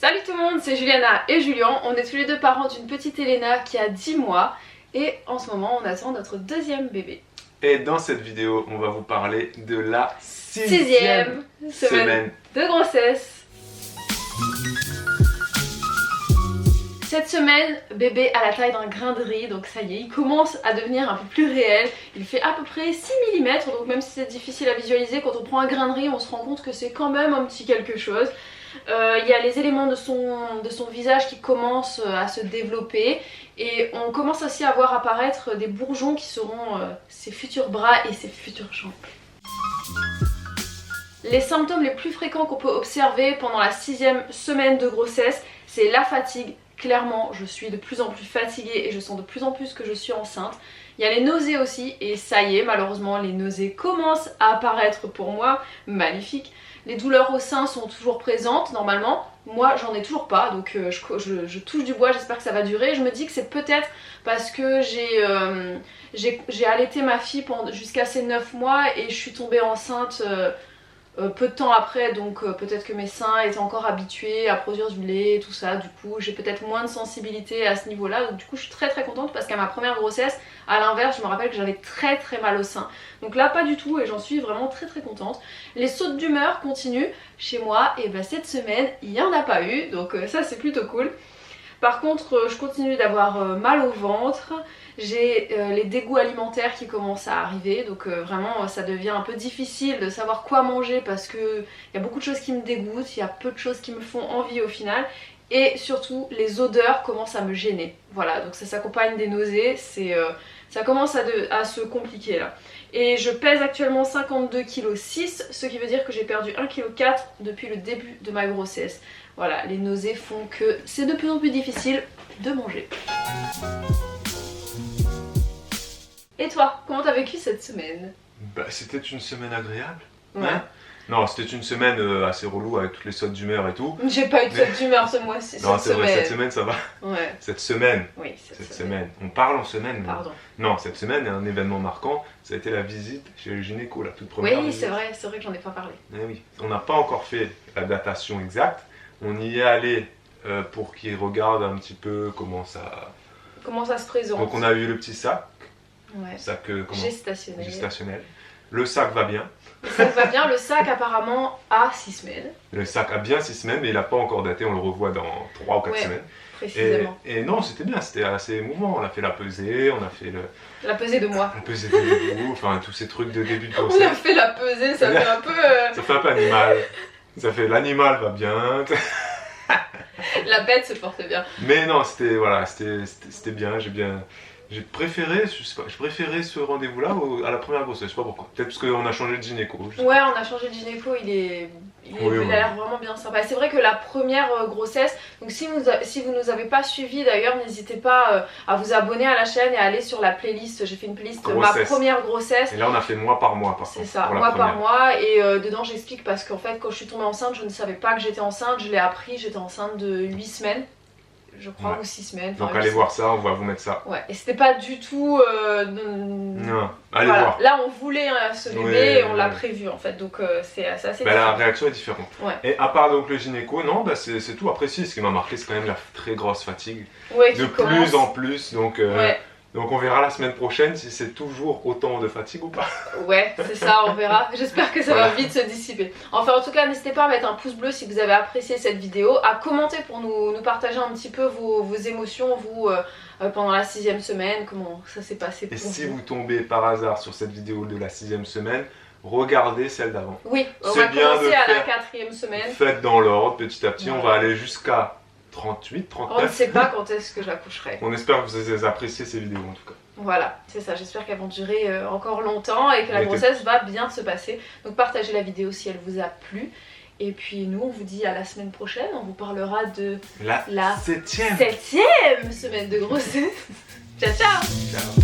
Salut tout le monde, c'est Juliana et Julien. On est tous les deux parents d'une petite Elena qui a 10 mois et en ce moment on attend notre deuxième bébé. Et dans cette vidéo, on va vous parler de la sixième semaine de grossesse. Cette semaine, bébé a la taille d'un grain de riz, donc ça y est, il commence à devenir un peu plus réel. Il fait à peu près 6 mm, donc même si c'est difficile à visualiser, quand on prend un grain de riz, on se rend compte que c'est quand même un petit quelque chose. Il y a les éléments de son visage qui commencent à se développer et on commence aussi à voir apparaître des bourgeons qui seront ses futurs bras et ses futures jambes. Les symptômes les plus fréquents qu'on peut observer pendant la 6e semaine de grossesse, c'est la fatigue. Clairement, je suis de plus en plus fatiguée et je sens de plus en plus que je suis enceinte. Il y a les nausées aussi et ça y est, malheureusement, les nausées commencent à apparaître pour moi. Magnifique. Les douleurs au sein sont toujours présentes normalement. Moi, j'en ai toujours pas, donc je touche du bois, j'espère que ça va durer. Je me dis que c'est peut-être parce que j'ai allaité ma fille jusqu'à ses 9 mois et je suis tombée enceinte peu de temps après, donc peut-être que mes seins étaient encore habitués à produire du lait et tout ça, du coup j'ai peut-être moins de sensibilité à ce niveau là, donc du coup je suis très contente parce qu'à ma première grossesse, à l'inverse, je me rappelle que j'avais très mal au sein, donc là pas du tout et j'en suis vraiment très contente. Les sautes d'humeur continuent chez moi et bah cette semaine il n'y en a pas eu, donc ça c'est plutôt cool. Par contre, je continue d'avoir mal au ventre, j'ai les dégoûts alimentaires qui commencent à arriver, donc vraiment ça devient un peu difficile de savoir quoi manger parce qu'il y a beaucoup de choses qui me dégoûtent, il y a peu de choses qui me font envie au final, et surtout les odeurs commencent à me gêner. Voilà, donc ça s'accompagne des nausées, ça commence à se compliquer là. Et je pèse actuellement 52,6 kg, ce qui veut dire que j'ai perdu 1,4 kg depuis le début de ma grossesse. Voilà, les nausées font que c'est de plus en plus difficile de manger. Et toi, comment t'as vécu cette semaine? Bah, c'était une semaine agréable. Ouais. Hein? Non, c'était une semaine assez relou avec toutes les sautes d'humeur et tout. J'ai pas eu de saute d'humeur ce mois-ci. Non, c'est vrai, cette semaine ça va. Ouais. Cette semaine. Oui, cette semaine. On parle en semaine. Pardon. Non, cette semaine, il y a un événement marquant. Ça a été la visite chez le gynéco, la toute première. Oui, visite. c'est vrai que j'en ai pas parlé. Eh oui. On n'a pas encore fait la datation exacte. On y est allé pour qu'il regarde un petit peu comment ça se présente. Donc on a eu le petit sac. Ouais. Sac Gestationnel. Le sac va bien. Le sac va bien, le sac apparemment a 6 semaines. Le sac a bien 6 semaines, mais il n'a pas encore daté, on le revoit dans 3 ou 4 semaines. Précisément. Et non, c'était bien, c'était assez émouvant. On a fait la pesée, on a fait la pesée de moi. La pesée de debout, enfin tous ces trucs de début de grossesse. On a fait la pesée, ça fait un peu... Ça fait un peu animal. Ça fait l'animal va bien. La bête se porte bien. Mais non, c'était bien, j'ai préféré, je sais pas, je préférais ce rendez-vous-là à la première grossesse, je sais pas pourquoi. Peut-être parce qu'on a changé de gynéco. Ouais, on a changé de gynéco, il a l'air vraiment bien sympa. Et c'est vrai que la première grossesse, donc si vous nous avez pas suivi d'ailleurs, n'hésitez pas à vous abonner à la chaîne et à aller sur la playlist. J'ai fait une playlist de ma première grossesse. Et là on a fait mois par mois par contre. C'est ça, mois par mois. Et dedans j'explique parce qu'en fait quand je suis tombée enceinte, je ne savais pas que j'étais enceinte. Je l'ai appris, j'étais enceinte de 8 semaines. Je crois, ouais. Ou 6 semaines. Donc allez voir ça, on va vous mettre ça. Ouais, et c'était pas du tout... non, allez voir. Là on voulait ce bébé et on l'a prévu en fait, donc c'est assez différent. La réaction est différente. Ouais. Et à part donc le gynéco, non, bah, c'est tout. Après si, ce qui m'a marqué c'est quand même la très grosse fatigue. Ouais, de plus en plus, donc... Donc on verra la semaine prochaine si c'est toujours autant de fatigue ou pas. Ouais, c'est ça, on verra. J'espère que ça va vite se dissiper. Enfin en tout cas, n'hésitez pas à mettre un pouce bleu si vous avez apprécié cette vidéo, à commenter pour nous partager un petit peu vos émotions, vous, pendant la 6e semaine, comment ça s'est passé pour vous. Et si vous tombez par hasard sur cette vidéo de la 6e semaine, regardez celle d'avant. Oui, on va commencer à la 4e semaine. Faites dans l'ordre, petit à petit, on va aller jusqu'à 38, 39. On ne sait pas quand est-ce que j'accoucherai. On espère que vous avez apprécié ces vidéos en tout cas. Voilà, c'est ça, j'espère qu'elles vont durer encore longtemps et que la grossesse va bien se passer. Donc partagez la vidéo si elle vous a plu. Et puis nous on vous dit à la semaine prochaine, on vous parlera de la 7e semaine de grossesse. Ciao ciao. Ciao.